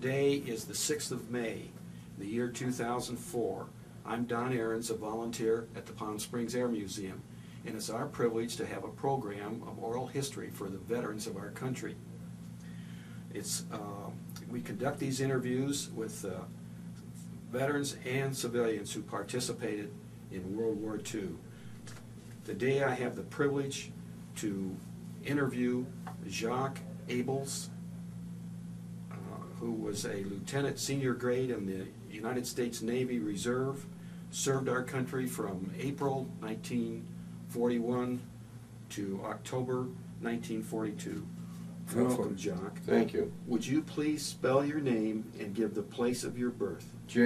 Today is the 6th of May, the year 2004. I'm Don Ahrens, a volunteer at the Palm Springs Air Museum, and it's our privilege to have a program of oral history for the veterans of our country. We conduct these interviews with veterans and civilians who participated in World War II. Today I have the privilege to interview Jacque Abels, who was a lieutenant senior grade in the United States Navy Reserve, served our country from April 1941 to October 1942. Welcome, Jacque. Thank you. Would you please spell your name and give the place of your birth? Jacques,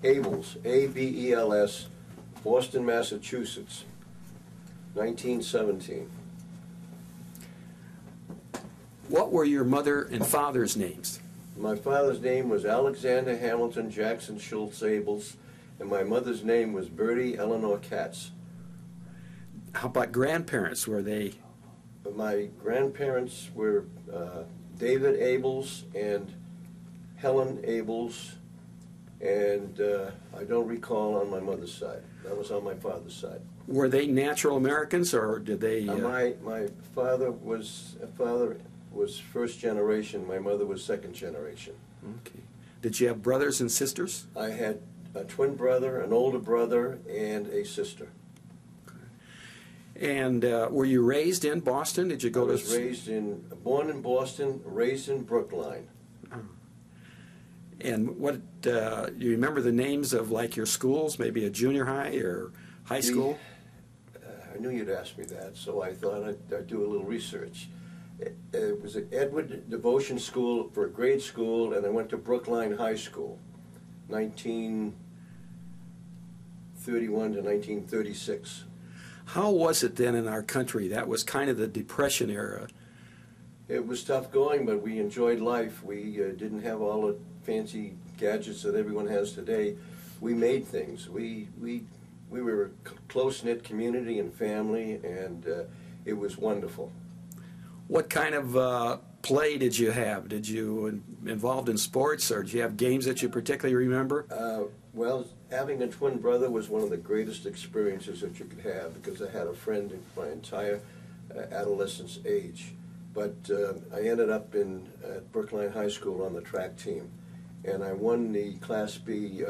Abels, A-B-E-L-S, Boston, Massachusetts, 1917. What were your mother and father's names? My father's name was Alexander Hamilton Jackson Schultz Abels, and my mother's name was Bertie Eleanor Katz. How about grandparents? Were they? My grandparents were David Abels and Helen Abels, and I don't recall on my mother's side. That was on my father's side. Were they natural Americans, or did they? My father was first generation. My mother was second generation. Okay. Did you have brothers and sisters? I had a twin brother, an older brother, and a sister. And were you raised in Boston? Did you go to? I was born in Boston, raised in Brookline. Oh. And what, you remember the names of like your schools, maybe a junior high or high school? I knew you'd ask me that, so I thought I'd do a little research. It was an Edward Devotion School for a grade school, and I went to Brookline High School, 1931 to 1936. How was it then in our country? That was kind of the Depression era. It was tough going, but we enjoyed life. We didn't have all the fancy gadgets that everyone has today. We made things. We were a close-knit community and family, and it was wonderful. What kind of play did you have? Did you involved in sports, or did you have games that you particularly remember? Well, having a twin brother was one of the greatest experiences that you could have, because I had a friend in my entire adolescence age. But I ended up at Brookline High School on the track team, and I won the Class B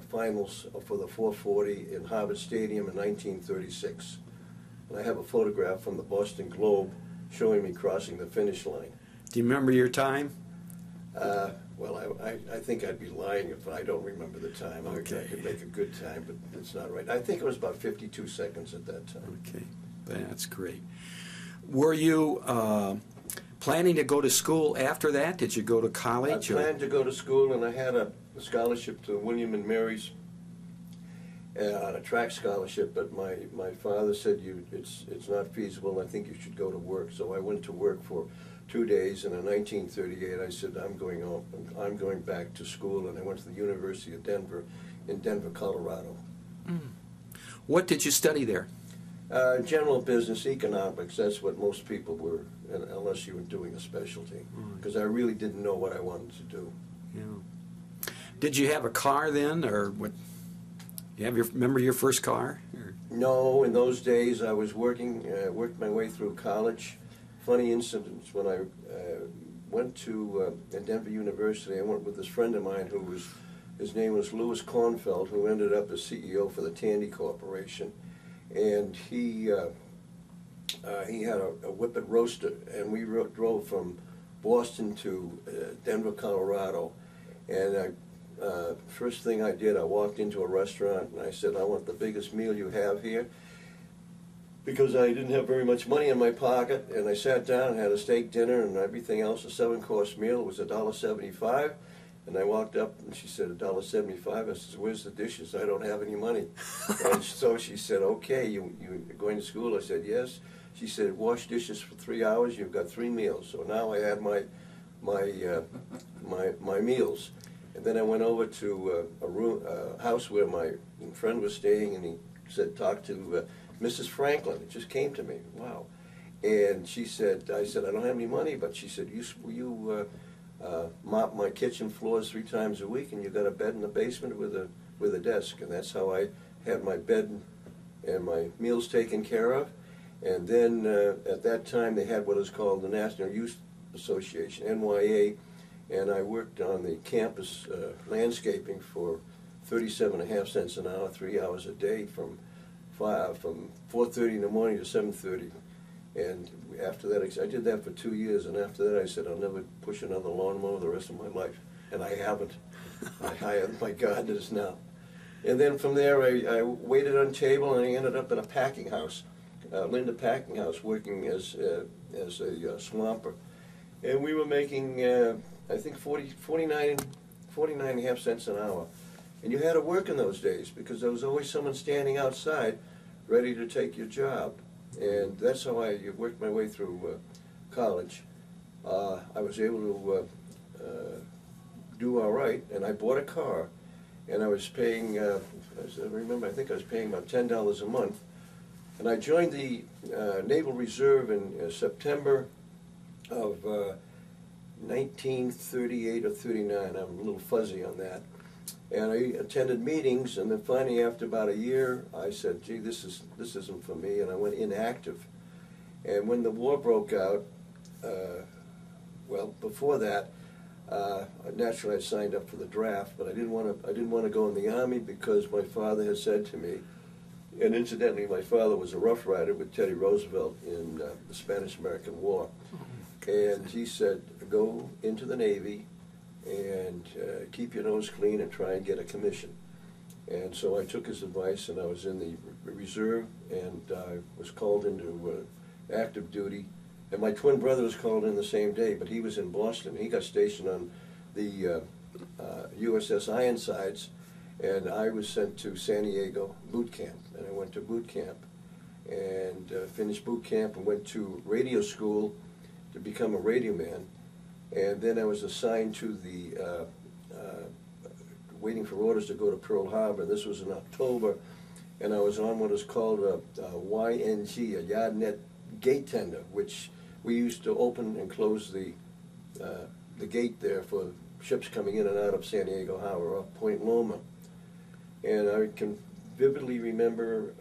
finals for the 440 in Harvard Stadium in 1936. And I have a photograph from the Boston Globe showing me crossing the finish line. Do you remember your time? Well, I think I'd be lying if I don't remember the time. Okay. I could make a good time, but it's not right. I think it was about 52 seconds at that time. Okay, that's great. Were you planning to go to school after that? Did you go to college? I planned to go to school, and I had a scholarship to William and Mary's, a track scholarship, but my father said it's not feasible. I think you should go to work. So I went to work for 2 days, and in 1938 I said I'm going back to school, and I went to the University of Denver in Denver, Colorado. Mm. What did you study there? General business, economics. That's what most people were, unless you were doing a specialty, because I really didn't know what I wanted to do. Yeah. Did you have a car then, or what? Remember your first car? Or? No, in those days I was worked my way through college. Funny incidents, when I went to Denver University, I went with this friend of mine his name was Louis Kornfeld, who ended up as CEO for the Tandy Corporation. And he had a Whippet Roadster, and we drove from Boston to Denver, Colorado. And first thing I did, I walked into a restaurant and I said, I want the biggest meal you have here, because I didn't have very much money in my pocket. And I sat down and had a steak dinner and everything else. A 7-course meal was $1.75. And I walked up and she said, $1.75. I said, where's the dishes? I don't have any money. And so she said, okay, you're going to school? I said, yes. She said, wash dishes for 3 hours, you've got 3 meals. So now I had my meals. And then I went over to a house where my friend was staying, and he said, talk to Mrs. Franklin. It just came to me, wow. And she said, I said, I don't have any money, but she said, will you mop my kitchen floors 3 times a week, and you got a bed in the basement with a desk. And that's how I had my bed and my meals taken care of. And then at that time they had what is called the National Youth Association, NYA, and I worked on the campus landscaping for 37.5 cents an hour, 3 hours a day from 4:30 in the morning to 7:30. And after that, I did that for 2 years, and after that I said, I'll never push another lawnmower the rest of my life. And I haven't. I hire my gardeners now. And then from there, I waited on table, and I ended up in a packing house, Linda Packing House, working as a swamper. And we were making, I think, 49.5 cents an hour. And you had to work in those days, because there was always someone standing outside ready to take your job. And that's how I worked my way through college. I was able to do all right, and I bought a car, and I was paying, I think I was paying about $10 a month. And I joined the Naval Reserve in September of 1938 or 39. I'm a little fuzzy on that. And I attended meetings, and then finally, after about a year, I said, gee, this isn't for me, and I went inactive. And when the war broke out, well, before that, naturally I signed up for the draft, but I didn't want to go in the Army, because my father had said to me, and incidentally, my father was a Rough Rider with Teddy Roosevelt in the Spanish-American War, and he said, go into the Navy and keep your nose clean and try and get a commission. And so I took his advice, and I was in the reserve, and I was called into active duty. And my twin brother was called in the same day, but he was in Boston. He got stationed on the USS Ironsides, and I was sent to San Diego boot camp. And I went to boot camp and finished boot camp and went to radio school to become a radio man. And then I was assigned to the, waiting for orders to go to Pearl Harbor. This was in October, and I was on what is called a YNG, a yard net gate tender, which we used to open and close the gate there for ships coming in and out of San Diego Harbor off Point Loma. And I can vividly remember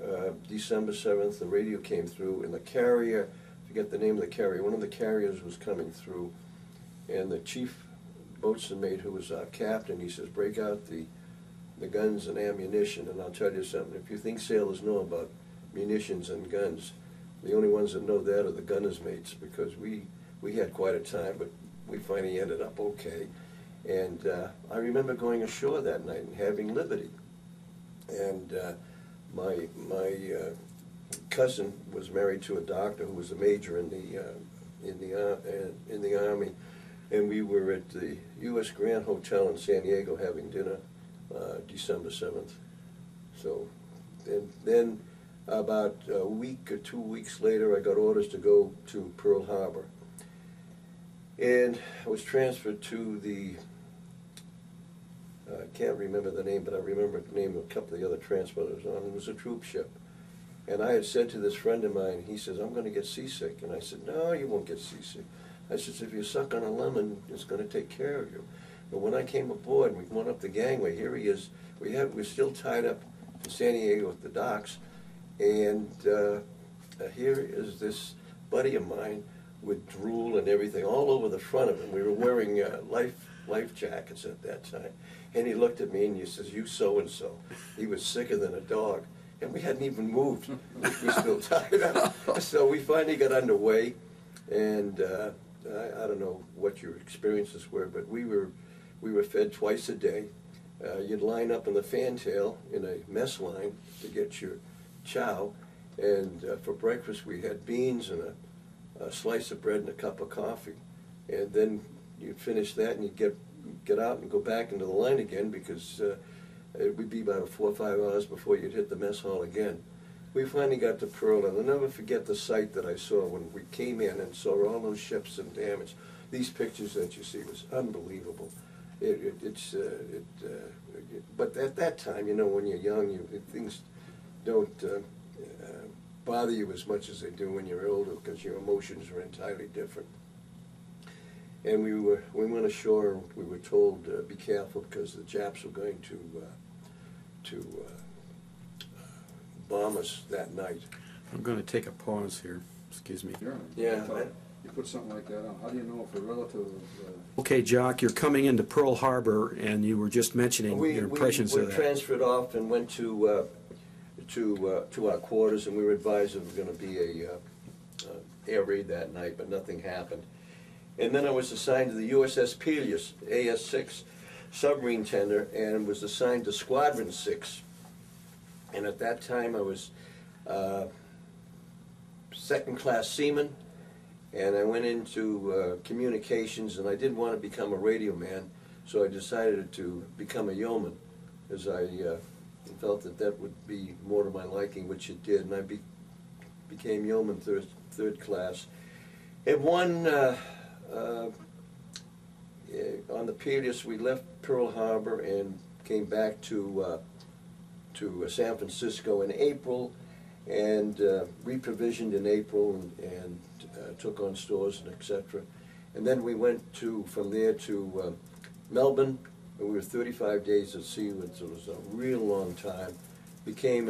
December 7th, the radio came through, and the carrier, I forget the name of the carrier, one of the carriers was coming through, and the chief boatswain mate, who was our captain, he says, break out the guns and ammunition. And I'll tell you something, if you think sailors know about munitions and guns, the only ones that know that are the gunner's mates, because we had quite a time, but we finally ended up okay. And I remember going ashore that night and having liberty. And my cousin was married to a doctor who was a major in the Army. And we were at the U.S. Grand Hotel in San Diego having dinner December 7th. So, and then about a week or 2 weeks later, I got orders to go to Pearl Harbor. And I was transferred to the, I can't remember the name, but I remember the name of a couple of the other transporters on. It was a troop ship. And I had said to this friend of mine, he says, I'm going to get seasick. And I said, no, you won't get seasick. I said, if you suck on a lemon, it's going to take care of you. But when I came aboard and we went up the gangway, here he is. We're still tied up to San Diego at the docks. And here is this buddy of mine with drool and everything all over the front of him. We were wearing life jackets at that time. And he looked at me and he says, you so-and-so. He was sicker than a dog. And we hadn't even moved. We were still tied up. So we finally got underway. And I don't know what your experiences were, but we were fed twice a day. You'd line up in the fantail in a mess line to get your chow, and for breakfast we had beans and a slice of bread and a cup of coffee. And then you'd finish that and you'd get out and go back into the line again, because it would be about 4 or 5 hours before you'd hit the mess hall again. We finally got to Pearl, and I'll never forget the sight that I saw when we came in and saw all those ships and damage. These pictures that you see was unbelievable. But at that time, you know, when you're young, things don't bother you as much as they do when you're older, because your emotions are entirely different. And we went ashore, and we were told, be careful, because the Japs were going to bomb us that night. I'm going to take a pause here. Excuse me. Yeah. You put something like that on. How do you know if a relative Okay, Jacque, you're coming into Pearl Harbor, and you were just mentioning your impressions we of that. transferred off and went to our quarters, and we were advised there was going to be a air raid that night, but nothing happened. And then I was assigned to the USS Peleus, AS-6 submarine tender, and was assigned to Squadron 6. And at that time I was second-class seaman, and I went into communications, and I didn't want to become a radio man, so I decided to become a yeoman, as I felt that that would be more to my liking, which it did, and I became yeoman third class. And on the Peleus, we left Pearl Harbor and came back to San Francisco in April, and reprovisioned in April, and took on stores and etc. And then we went from there to Melbourne, and we were 35 days at sea, which was a real long time. Became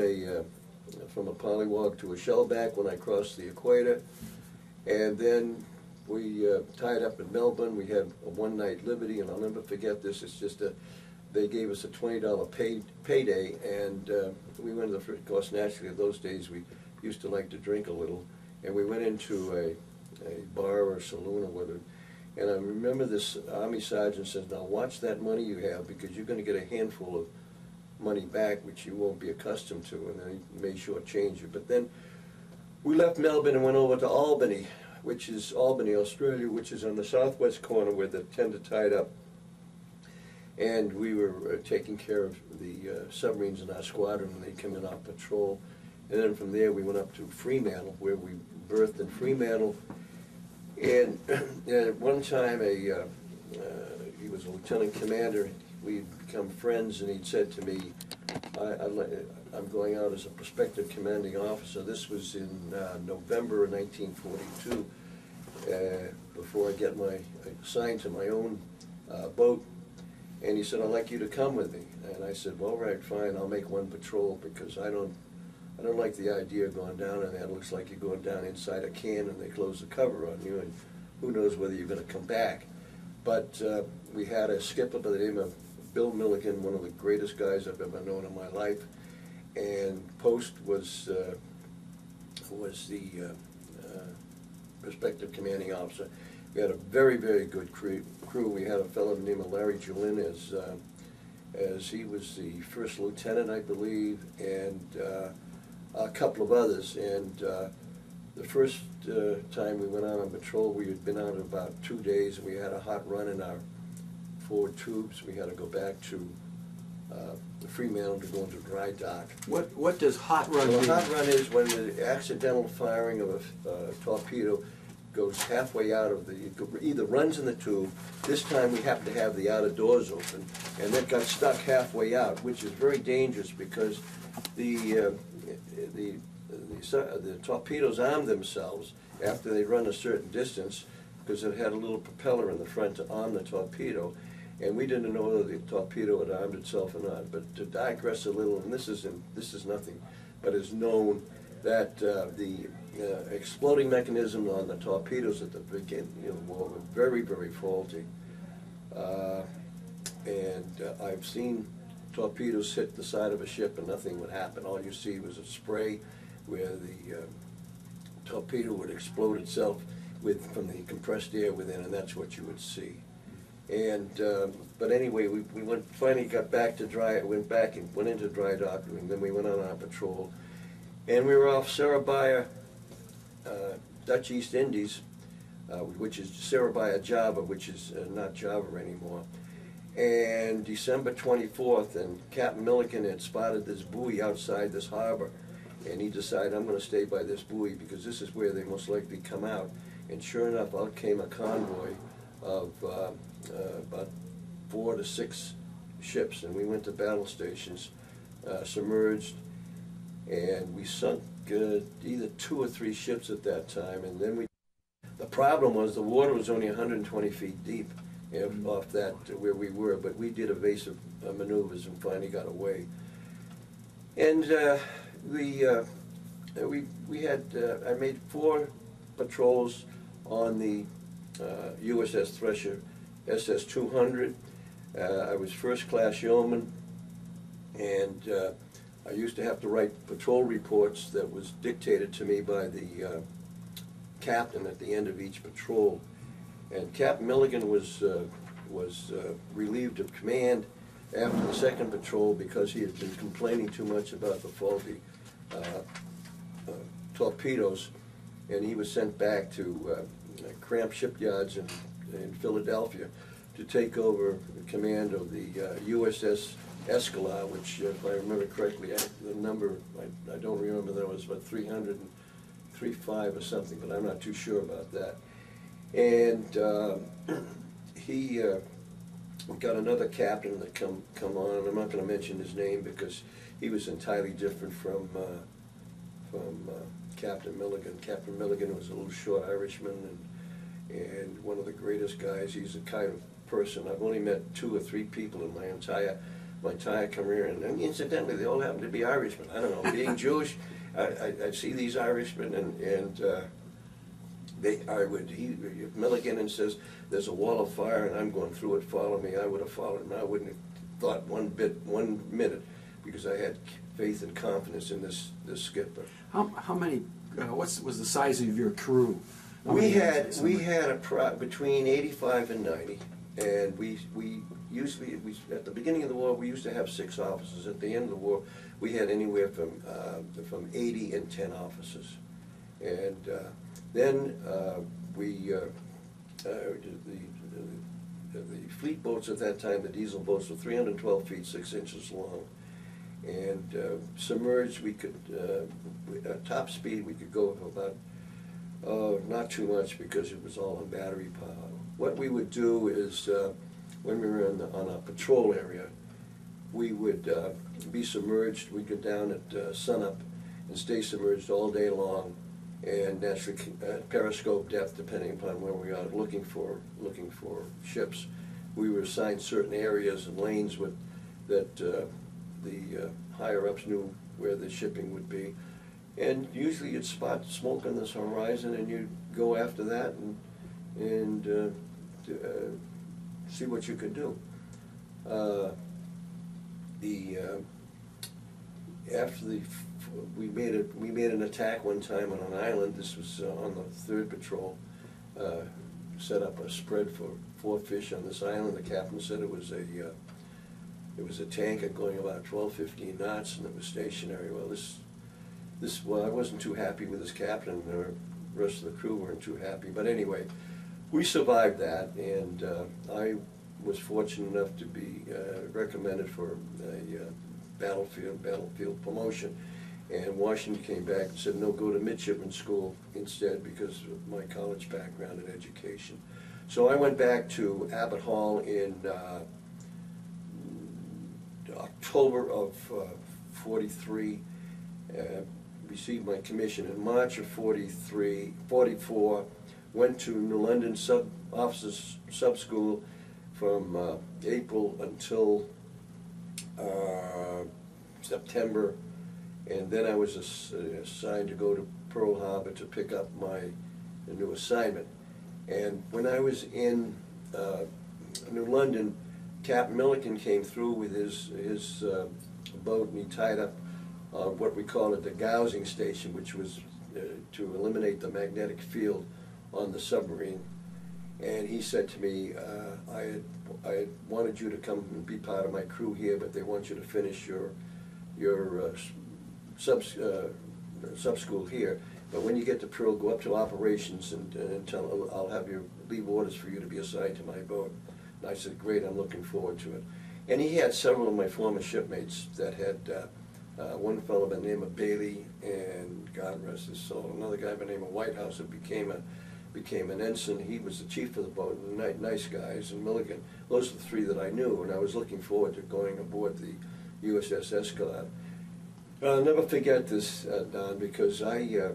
from a polywog to a shellback when I crossed the equator, and then we tied up in Melbourne. We had a one-night liberty, and I'll never forget this. It's just they gave us a $20 payday, and we went to the first course. Naturally, those days we used to like to drink a little, and we went into a bar or a saloon or whatever. And I remember this Army sergeant says, "Now watch that money you have, because you're going to get a handful of money back, which you won't be accustomed to," and then he made sure change you. But then we left Melbourne and went over to Albany, Australia, which is on the southwest corner where the tender tied up. And we were taking care of the submarines in our squadron when they come in our patrol. And then from there we went up to Fremantle, where we berthed in Fremantle. And at one time he was a lieutenant commander. We'd become friends, and he'd said to me, I'm going out as a prospective commanding officer. This was in November of 1942, before I get assigned to my own boat. And he said, "I'd like you to come with me." And I said, "Well, all right, fine, I'll make one patrol, because I don't like the idea of going down in there. It looks like you're going down inside a can and they close the cover on you, and who knows whether you're going to come back." But we had a skipper by the name of Bill Milligan, one of the greatest guys I've ever known in my life, and Post was the prospective commanding officer. We had a very, very good crew. We had a fellow named Larry Julin, as he was the first lieutenant, I believe, and a couple of others. And the first time we went out on patrol, we had been out about 2 days, and we had a hot run in our forward tubes. We had to go back to the Fremantle to go into dry dock. What does hot run mean? A hot run is when the accidental firing of a torpedo goes halfway out of it either runs in the tube. This time we happened to have the outer doors open, and it got stuck halfway out, which is very dangerous, because the torpedoes arm themselves after they run a certain distance, because it had a little propeller in the front to arm the torpedo, and we didn't know whether the torpedo had armed itself or not. But to digress a little, and this is nothing, but it's known that the exploding mechanism on the torpedoes at the beginning of the war were very, very faulty. I've seen torpedoes hit the side of a ship and nothing would happen. All you see was a spray where the torpedo would explode itself from the compressed air within, and that's what you would see. And but anyway, we finally got back to went into dry dock, and then we went on our patrol, and we were off Surabaya, Dutch East Indies, which is Surabaya, Java, which is not Java anymore. And December 24th, and Captain Milligan had spotted this buoy outside this harbor, and he decided, I'm going to stay by this buoy because this is where they most likely come out. And sure enough, out came a convoy of about 4 to 6 ships, and we went to battle stations, submerged, and we sunk either 2 or 3 ships at that time, and then the problem was the water was only 120 feet deep off that where we were, but we did evasive maneuvers and finally got away. And we had I made 4 patrols on the USS Thrasher, SS-200. I was first class yeoman, and I used to have to write patrol reports that was dictated to me by the captain at the end of each patrol. And Captain Milligan was relieved of command after the 2nd patrol because he had been complaining too much about the faulty torpedoes, and he was sent back to Cramp shipyards in Philadelphia to take over the command of the USS Escalade, which, if I remember correctly, the number, I don't remember, there was about 335 or something, but I'm not too sure about that. And he got another captain that come on, and I'm not going to mention his name because he was entirely different from Captain Milligan. Captain Milligan was a little short Irishman and one of the greatest guys. He's the kind of person, I've only met 2 or 3 people in my entire career, and incidentally, they all happen to be Irishmen. I don't know, being Jewish, I see these Irishmen, and if Milligan and says there's a wall of fire and I'm going through it, follow me, I would have followed him. I wouldn't have thought one minute, because I had faith and confidence in this skipper. How many? What was the size of your crew? We had between 85 and 90, and we usually at the beginning of the war we used to have 6 officers. At the end of the war, we had anywhere from 80 and 10 officers, and then the fleet boats at that time, the diesel boats, were 312 feet 6 inches long, and submerged. We could at top speed we could go about not too much because it was all on battery power. What we would do is when we were on a patrol area, we would be submerged. We'd go down at sunup and stay submerged all day long, and naturally periscope depth depending upon where we are looking for ships. We were assigned certain areas and lanes that the higher ups knew where the shipping would be, and usually you'd spot smoke on this horizon and you'd go after that and see what you could do. We made an attack one time on an island. This was on the 3rd patrol. Set up a spread for 4 fish on this island. The captain said it was a tanker going about 12-15 knots, and it was stationary. Well, I wasn't too happy with this captain, and the rest of the crew weren't too happy. But anyway, we survived that, and I was fortunate enough to be recommended for a battlefield promotion. And Washington came back and said, no, go to midshipman school instead because of my college background and education. So I went back to Abbott Hall in October of 43, received my commission in March of 44, went to New London Officers Sub School from April until September, and then I was assigned to go to Pearl Harbor to pick up my new assignment. And when I was in New London, Captain Milligan came through with his boat, and he tied up what we call the dowsing station, which was to eliminate the magnetic field on the submarine. And he said to me, I had wanted you to come and be part of my crew here, but they want you to finish your sub school here. But when you get to Pearl, go up to operations and tell I'll have you leave orders for you to be assigned to my boat. And I said, great, I'm looking forward to it. And he had several of my former shipmates that had one fellow by the name of Bailey, and God rest his soul, another guy by the name of Whitehouse who became an ensign. He was the chief of the boat, and nice guys, and Milligan. Those are the 3 that I knew, and I was looking forward to going aboard the USS Escalade. I'll never forget this, Don, because I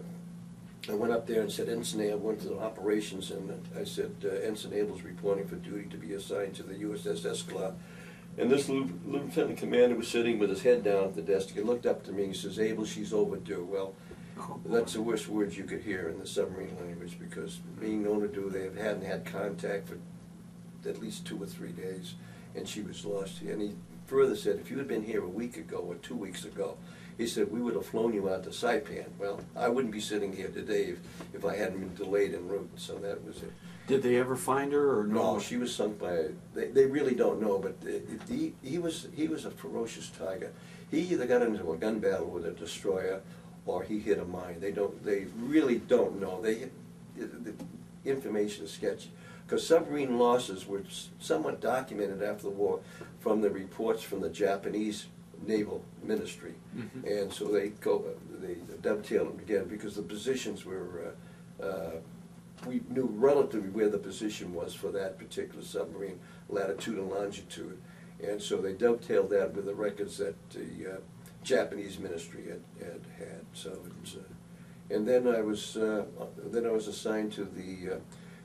went up there and said, Ensign Abels, went to the operations, and I said, Ensign Abels reporting for duty to be assigned to the USS Escalade. And this lieutenant commander was sitting with his head down at the desk. He looked up to me and he says, Abel, she's overdue. Well, that's the worst words you could hear in the submarine language, because being overdue, they hadn't had contact for at least 2 or 3 days, and she was lost. And he further said, if you had been here a week ago or 2 weeks ago, he said, we would have flown you out to Saipan. Well, I wouldn't be sitting here today if I hadn't been delayed en route, so that was it. Did they ever find her, or no? No, she was sunk by, they really don't know, but he was a ferocious tiger. He either got into a gun battle with a destroyer or he hit a mine. They really don't know. The information is sketchy. Because submarine losses were somewhat documented after the war from the reports from the Japanese Naval Ministry. Mm-hmm. And so they dovetail them together, because the positions were, we knew relatively where the position was for that particular submarine, latitude and longitude. And so they dovetailed that with the records that the Japanese Ministry had. So it's, and then I was assigned to the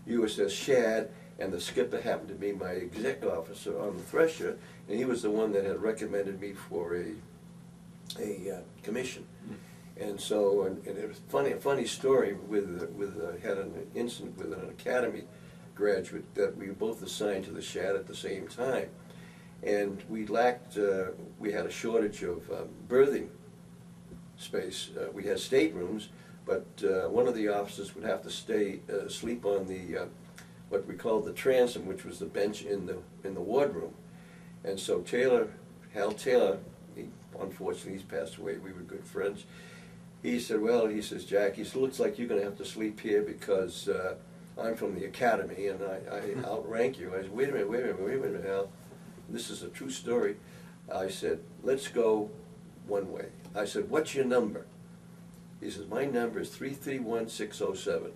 USS Shad, and the skipper happened to be my exec officer on the Thrasher, and he was the one that had recommended me for a commission. And so, and it was a funny story had an incident with an academy graduate that we were both assigned to the Shad at the same time, and we had a shortage of berthing space. We had staterooms, but one of the officers would have to sleep on the what we called the transom, which was the bench in the wardroom. And so Hal Taylor, unfortunately he's passed away, we were good friends. He said, well, he says, Jacque, he said, looks like you're going to have to sleep here because I'm from the academy and I outrank you. I said, wait a minute, Hal. This is a true story. I said, let's go one way. I said, what's your number? He says, my number is 331607.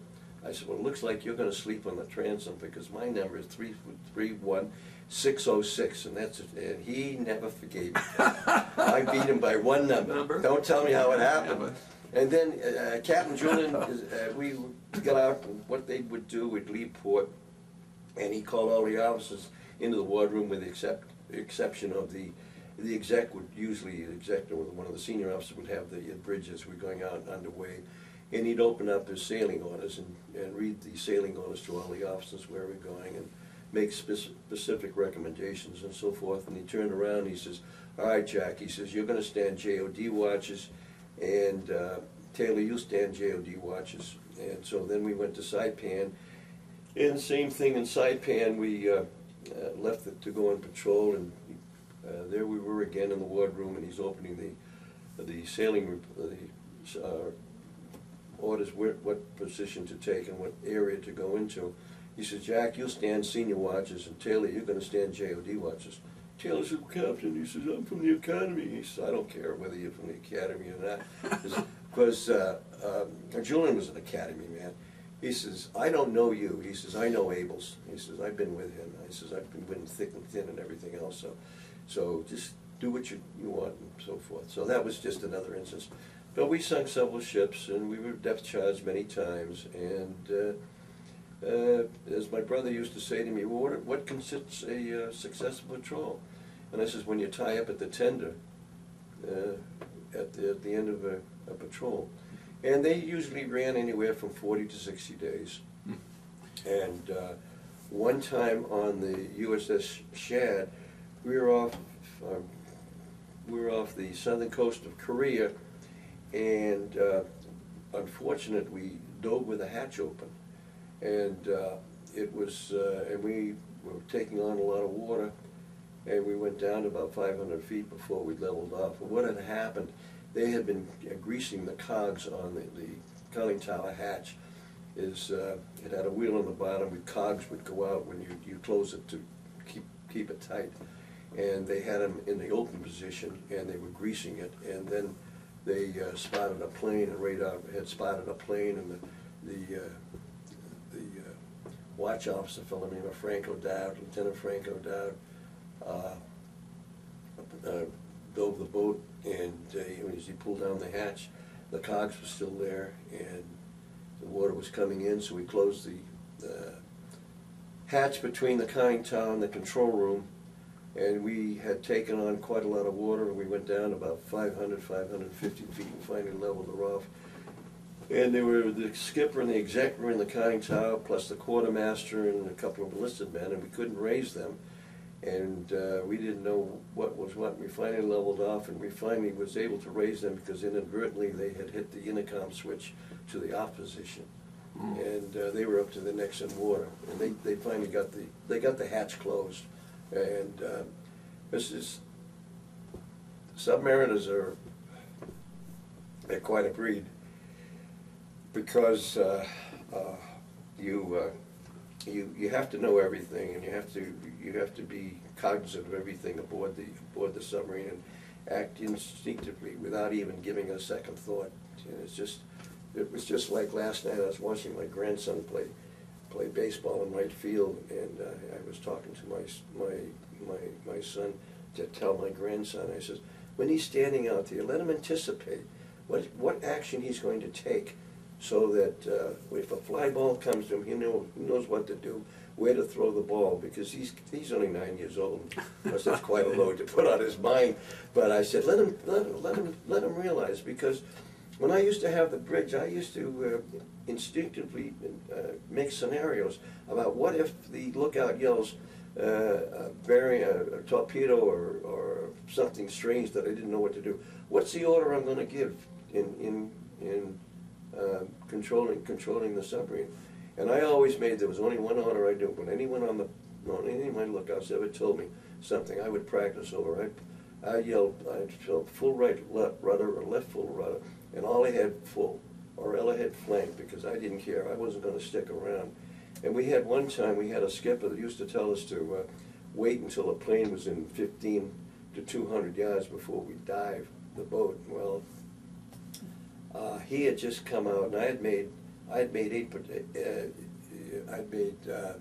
I said, well, it looks like you're going to sleep on the transom because my number is 331606, and that's it. And he never forgave me. I beat him by one number. Don't tell me how it happened. And then Captain Julian, we got out, and what they would do, we'd leave port, and he called all the officers into the wardroom with the exception of the exec would usually, the exec or one of the senior officers would have the bridges. We're going out underway. And he'd open up his sailing orders and read the sailing orders to all the officers where we're going and make specific recommendations and so forth. And he turned around and he says, all right, Jacque, he says, you're going to stand JOD watches, and Taylor, you stand JOD watches. And so then we went to Saipan, and same thing in Saipan, we left it to go on patrol, and there we were again in the wardroom, and he's opening the sailing orders, what position to take and what area to go into. He says, Jacque, you'll stand senior watches, and Taylor, you're going to stand JOD watches. Taylor said, Captain, he says, I'm from the academy. He says, I don't care whether you're from the academy or not. Because Julian was an academy man. He says, I don't know you. He says, I know Abels. He says, I've been with him. He says, I've been with him thick and thin and everything else. So just do what you want and so forth. So that was just another instance. But we sunk several ships, and we were depth charged many times. And as my brother used to say to me, well, what consists a successful patrol? And I says, when you tie up at the tender at the end of a patrol. And they usually ran anywhere from 40 to 60 days. And one time on the USS Shad, we were off the southern coast of Korea, and unfortunately we dove with the hatch open, and and we were taking on a lot of water, and we went down to about 500 feet before we leveled off. But what had happened, they had been greasing the cogs on the conning tower hatch. It had a wheel on the bottom with cogs would go out when you close it to keep it tight. And they had them in the open position, and they were greasing it, and then they spotted a plane, and radar had spotted a plane, and the watch officer, a fellow named Franco Dowd, Lieutenant Franco Dowd, dove the boat And as he pulled down the hatch, the cogs were still there, and the water was coming in, so we closed the hatch between the conning tower and the control room, and we had taken on quite a lot of water, and we went down about 550 feet and finally leveled her off. And there were the skipper and the exec were in the conning tower, plus the quartermaster and a couple of enlisted men, and we couldn't raise them. And we didn't know what was what. We finally leveled off, and we finally was able to raise them because inadvertently they had hit the intercom switch to the off position. And they were up to the necks in water, and they finally got the hatch closed. And this is, submariners they're quite a breed, because you have to know everything, and you have to be cognizant of everything aboard the submarine, and act instinctively without even giving a second thought. And it was just like last night. I was watching my grandson play baseball in right field, and I was talking to my son to tell my grandson. I says, when he's standing out there, let him anticipate what action he's going to take, so that if a fly ball comes to him, he knows what to do, where to throw the ball, because he's only 9 years old. Plus, that's quite a load to put on his mind. But I said, let him realize, because when I used to have the bridge, I used to instinctively make scenarios about what if the lookout yells burying a torpedo or something strange that I didn't know what to do. What's the order I'm going to give in controlling the submarine? And I always made, there was only one order I do. When anyone on any of my lookouts ever told me something, I would practice over. I'd yell full right rudder or left full rudder, and all ahead full, or all ahead flank, because I didn't care. I wasn't going to stick around. And we had one time, we had a skipper that used to tell us to wait until a plane was in 15 to 200 yards before we dive the boat. Well, he had just come out, and I had made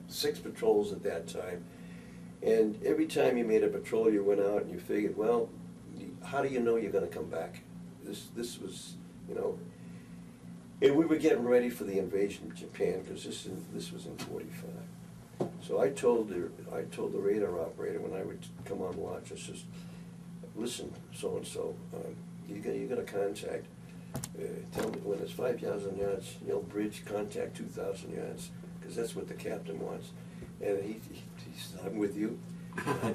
6 patrols at that time. And every time you made a patrol, you went out and you figured, well, how do you know you're going to come back? This was, and we were getting ready for the invasion of Japan, because this was in '45. So I told the radar operator when I would come on watch, I says, listen, so and so, you're going to contact. Tell me when it's 5,000 yards, bridge, contact 2,000 yards, because that's what the captain wants. And he said, I'm with you. I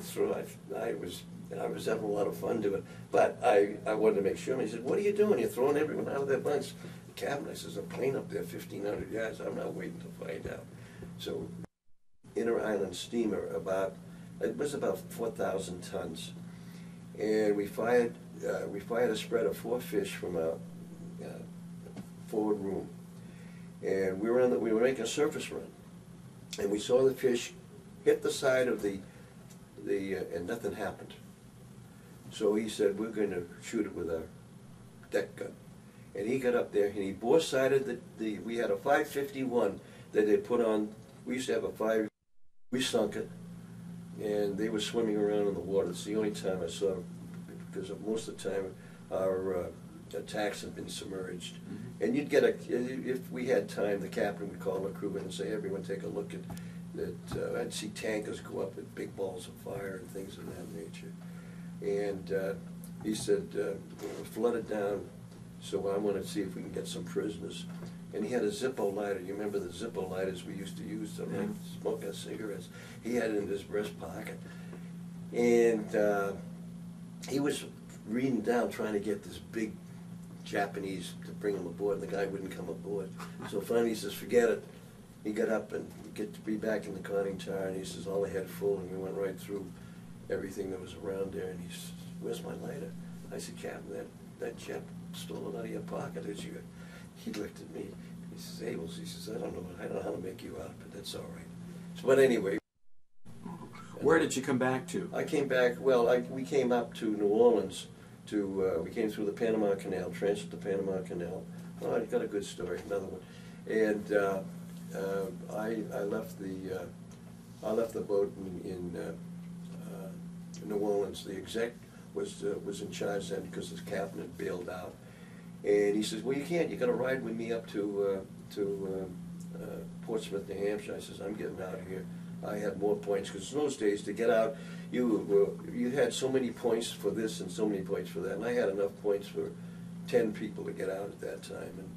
was having a lot of fun doing it, but I wanted to make sure. And he said, what are you doing? You're throwing everyone out of their bunks. The captain, I says, a plane up there 1,500 yards. I'm not waiting to find out. So, inter-island steamer, it was about 4,000 tons, and we fired a spread of 4 fish from a forward room, and we were making a surface run, and we saw the fish hit the side of the and nothing happened. So he said, we're going to shoot it with a deck gun. And he got up there and he bore-sighted we had a 551 that they put on. We used to have a 5. We sunk it, and they were swimming around in the water. It's the only time I saw, because most of the time our attacks had been submerged. Mm-hmm. And you'd get if we had time, the captain would call the crew in and say, everyone take a look at that. I'd see tankers go up with big balls of fire and things of that nature. And he said, flooded down, so I want to see if we can get some prisoners. And he had a Zippo lighter. You remember the Zippo lighters we used to use to smoke our cigarettes? He had it in his breast pocket. And he was reading down, trying to get this big Japanese to bring him aboard, and the guy wouldn't come aboard. So finally he says, forget it. He got up and get to be back in the conning tower, and he says, all ahead full, and we went right through everything that was around there, and he says, where's my lighter? I said, Captain, that Jap stole it out of your pocket. He looked at me. He says, Abels, he says, I don't know how to make you out, but that's all right. So, but anyway. Where did you come back to? I came back, we came up to New Orleans. We came through the Panama Canal, transit the Panama Canal. Oh, I got a good story, another one. And I left the boat in New Orleans. The exec was in charge then because his captain had bailed out. And he says, well, you can't. You got to ride with me up to Portsmouth, New Hampshire. I says, I'm getting out of here. I had more points because in those days to get out, you had so many points for this and so many points for that, and I had enough points for 10 people to get out at that time. And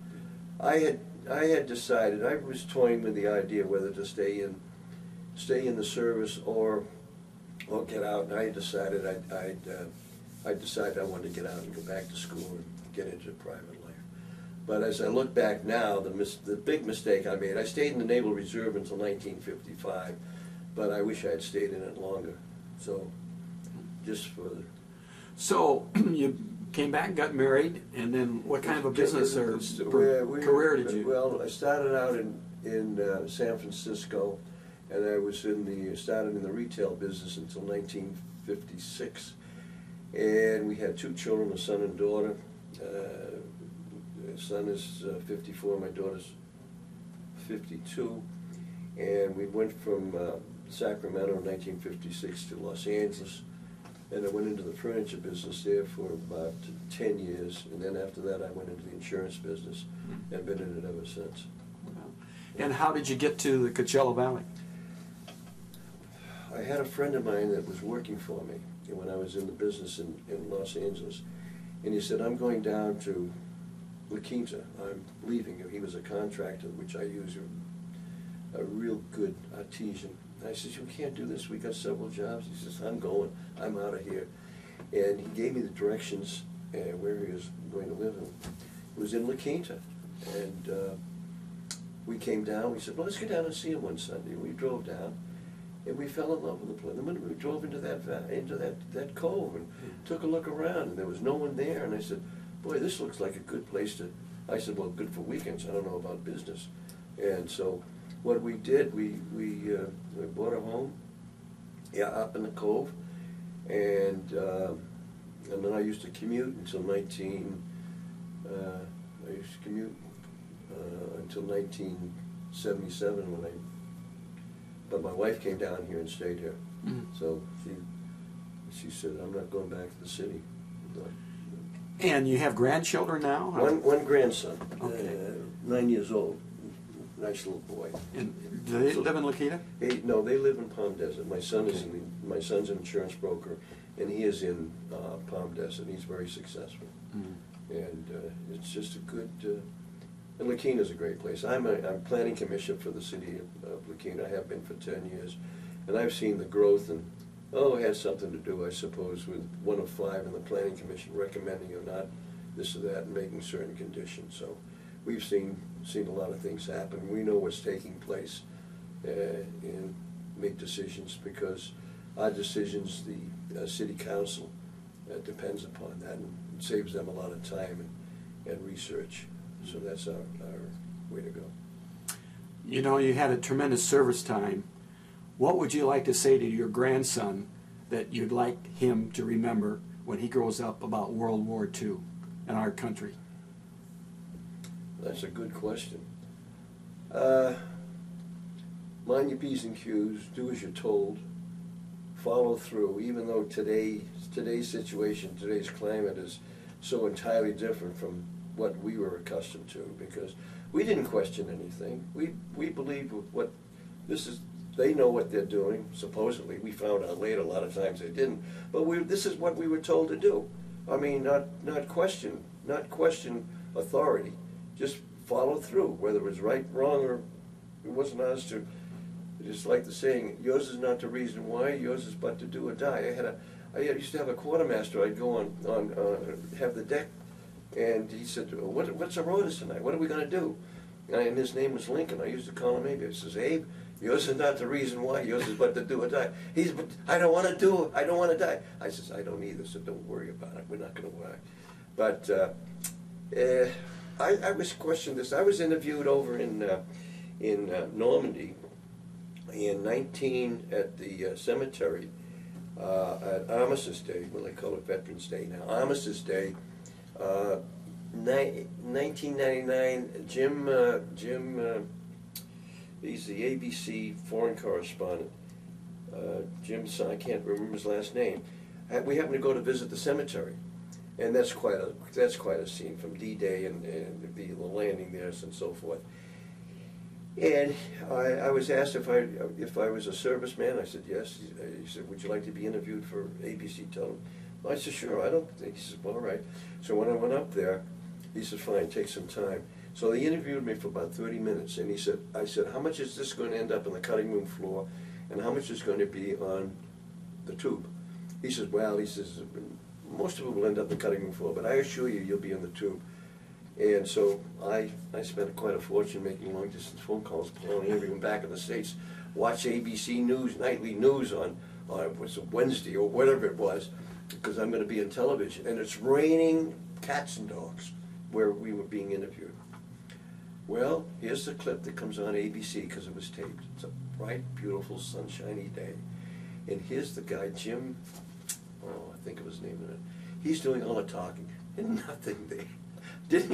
I had decided, I was toying with the idea whether to stay in the service or get out, and I decided I decided I wanted to get out and go back to school and get into private life. But as I look back now, the big mistake I made, I stayed in the Naval Reserve until 1955, but I wish I had stayed in it longer. So, just for the... So, you came back and got married, and then what kind of a business or career did you... Well, I started out in San Francisco, and I was started in the retail business until 1956. And we had 2 children, a son and daughter. My son is 54, my daughter's 52. And we went from Sacramento in 1956 to Los Angeles. And I went into the furniture business there for about 10 years. And then after that, I went into the insurance business and been in it ever since. Wow. And how did you get to the Coachella Valley? I had a friend of mine that was working for me when I was in the business in Los Angeles. And he said, I'm going down to La Quinta. I'm leaving. He was a contractor, which I use, a real good artisan. I said, you can't do this. We got several jobs. He says, I'm going. I'm out of here. And he gave me the directions where he was going to live. And it was in La Quinta. And we came down. We said, well, let's go down and see him one Sunday. We drove down. And we fell in love with the place. The minute we drove into that cove and took a look around, and there was no one there. And I said, boy, this looks like a good place to... I said, well, good for weekends. I don't know about business. And so what we did, we bought a home, up in the cove, and then I used to commute until 1977 when but my wife came down here and stayed here. So she said, I'm not going back to the city. And you have grandchildren now? One grandson, Okay. 9 years old, nice little boy. And do they live in La Quinta? No, they live in Palm Desert. My son my son's an insurance broker, and he is in Palm Desert. He's very successful, and it's just a good. And La Quinta is a great place. I'm planning commissioner for the city of La Quinta. I have been for 10 years, and I've seen the growth. And it has something to do, I suppose, with 1 of 5 in the planning commission recommending or not this or that and making certain conditions. So we've seen a lot of things happen. We know what's taking place and make decisions, because our decisions, the city council depends upon that, and it saves them a lot of time and research. So that's our way to go. You know, you had a tremendous service time. What would you like to say to your grandson that you'd like him to remember when he grows up about World War II and our country? That's a good question. Mind your P's and Q's, do as you're told, follow through, even though today's situation, today's climate is so entirely different from what we were accustomed to, because we didn't question anything. We believed what this is. They know what they're doing, supposedly. We found out later a lot of times they didn't. But this is what we were told to do. I mean, not question authority. Just follow through, whether it was right, wrong, or it wasn't ours to. Just like the saying, yours is not the reason why, yours is but to do or die. I used to have a quartermaster. I'd go have the deck, and he said, what's our orders tonight? What are we going to do? And his name was Lincoln. I used to call him Abe. He says, Abe, yours is not the reason why, yours is but to do or die. He said, but I don't want to do it. I don't want to die. I says, I don't either, so don't worry about it. We're not going to worry. But I was questioned this. I was interviewed over in Normandy at the cemetery at Armistice Day. Well, they call it Veterans Day now. Armistice Day, 1999. Jim, he's the ABC foreign correspondent. Jim, I can't remember his last name. we happened to go to visit the cemetery, and that's quite a scene from D-Day and the landing there and so forth. And I was asked if I was a serviceman. I said yes. He said, "Would you like to be interviewed for ABC television?" I said, "Sure." I don't think. He said, "Well, all right." So when I went up there, he said, "Fine, take some time." So they interviewed me for about 30 minutes, and I said, "How much is this going to end up on the cutting room floor, and how much is going to be on the tube?" He says, "Well," he says, "most of it will end up on the cutting room floor, but I assure you, you'll be on the tube." And so I spent quite a fortune making long-distance phone calls, calling everyone back in the States, watch ABC News, nightly news on was it Wednesday or whatever it was, because I'm going to be on television. And it's raining cats and dogs where we were being interviewed. Well, here's the clip that comes on ABC because it was taped. It's a bright, beautiful, sunshiny day. And here's the guy, Jim, I think of his name in it. He's doing all the talking and nothing there. It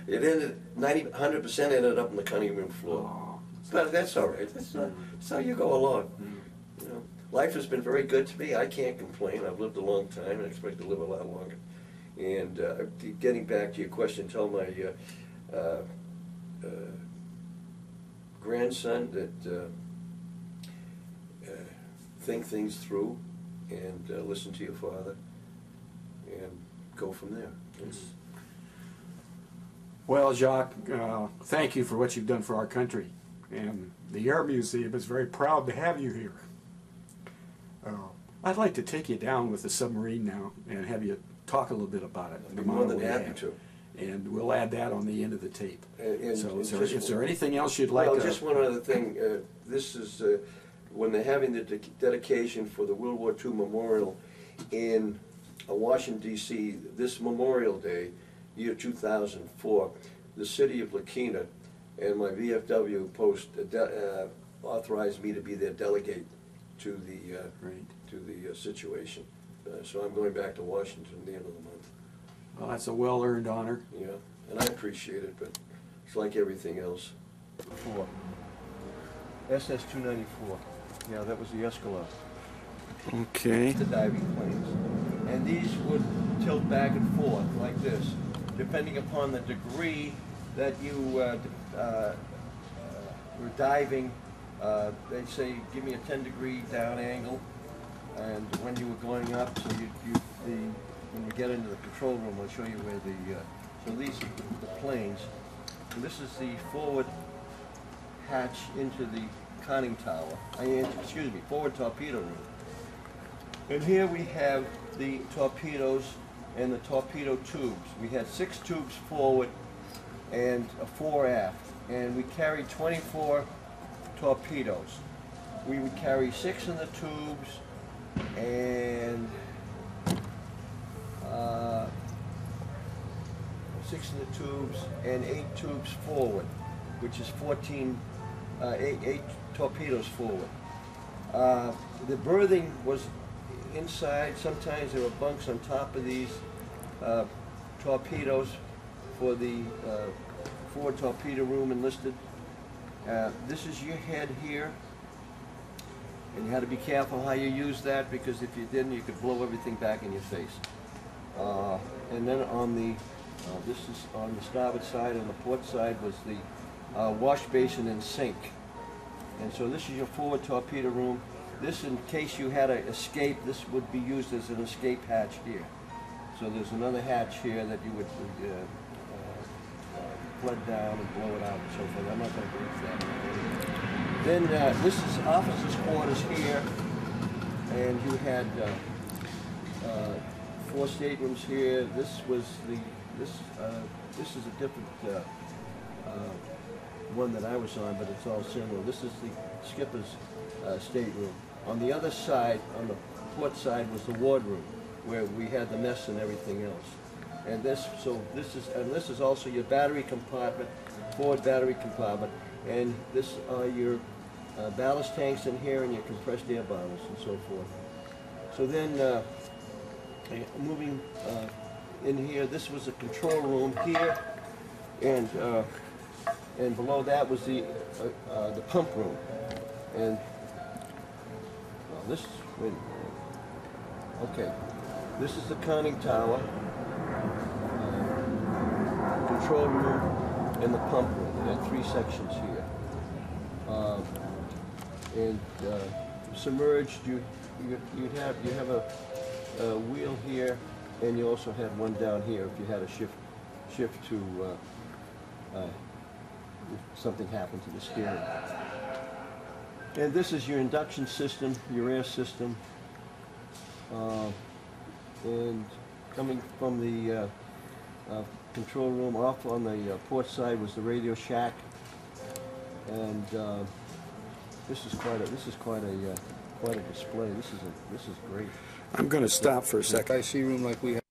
ended 100% ended up on the cutting room floor. Oh. But that's all right. That's how you go along. You know, life has been very good to me. I can't complain. I've lived a long time and I expect to live a lot longer. And getting back to your question, tell my grandson that think things through and listen to your father and go from there. Well, Jacque, thank you for what you've done for our country. And the Air Museum is very proud to have you here. I'd like to take you down with the submarine now and have you talk a little bit about it. I'd be more than happy to. And we'll add that on the end of the tape. So is there one, anything else you'd like well, to... just one other thing. This is when they're having the dedication for the World War II Memorial in Washington, D.C., this Memorial Day, year 2004, the city of Lakina and my VFW post authorized me to be their delegate to the situation. So I'm going back to Washington at the end of the month. Well, that's a well-earned honor. Yeah, and I appreciate it, but it's like everything else. SS-294. Yeah, that was the Escalade. Okay. The diving planes. And these would tilt back and forth like this, depending upon the degree that you were diving. They'd say, give me a 10-degree down angle, and when you were going up, so when we get into the control room, I'll show you where so these are the planes. And this is the forward hatch into the conning tower, forward torpedo room. And here we have the torpedoes and the torpedo tubes. We had 6 tubes forward and 4 aft, and we carried 24 torpedoes. We would carry 6 in the tubes and 6 in the tubes and 8 tubes forward, which is 8 torpedoes forward. The berthing was inside. Sometimes there were bunks on top of these torpedoes for the forward torpedo room enlisted. This is your head here, and you had to be careful how you use that, because if you didn't, you could blow everything back in your face. And then on the this is on the starboard side, on the port side was the wash basin and sink. And so this is your forward torpedo room. This, in case you had to escape, this would be used as an escape hatch here. So there's another hatch here that you would flood down and blow it out and so forth. I'm not going to go into that. Then this is officers' quarters here, and you had 4 staterooms here. This was this is a different one that I was on, but it's all similar. This is the skipper's stateroom. On the other side, on the port side, was the wardroom, where we had the mess and everything else. And this is also your battery compartment, forward battery compartment, and this are your ballast tanks in here and your compressed air bottles and so forth. So then, moving in here, this was the control room here, and below that was the pump room. And this, wait a minute. Okay, this is the conning tower, control room, and the pump room. We had 3 sections here. Submerged, you have a wheel here, and you also had one down here if you had a shift to if something happened to the steering. And this is your induction system, your air system, and coming from the control room off on the port side was the Radio Shack, and this is quite a display. This is great. I'm going to stop for a second. IC room like we have.